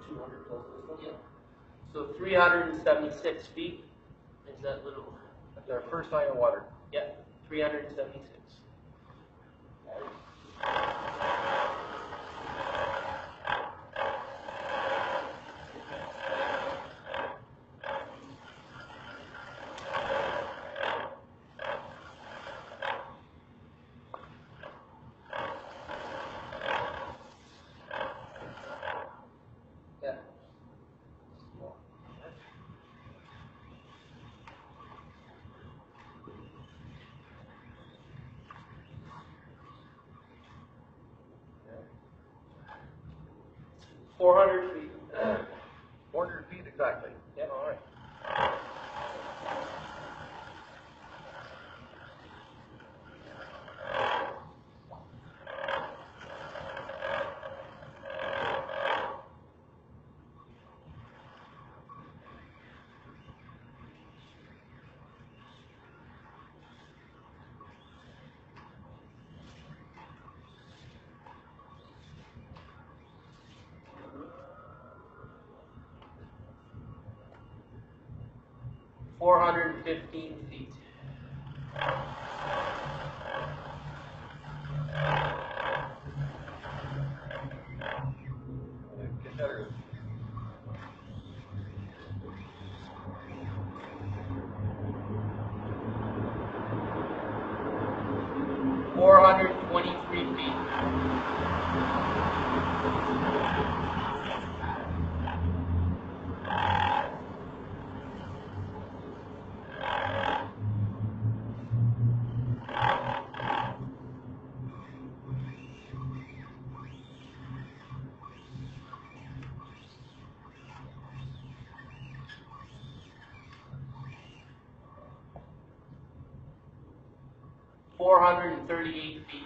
200 plus this one? Yeah. So 376 feet is that little. That's our first line of water. Yeah, 376. Yeah. 400 feet. 400 feet exactly. Yeah. All right. 415 feet. Get better. 423 feet. $438 feet.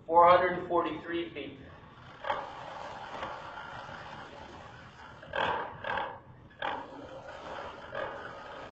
$443 feet.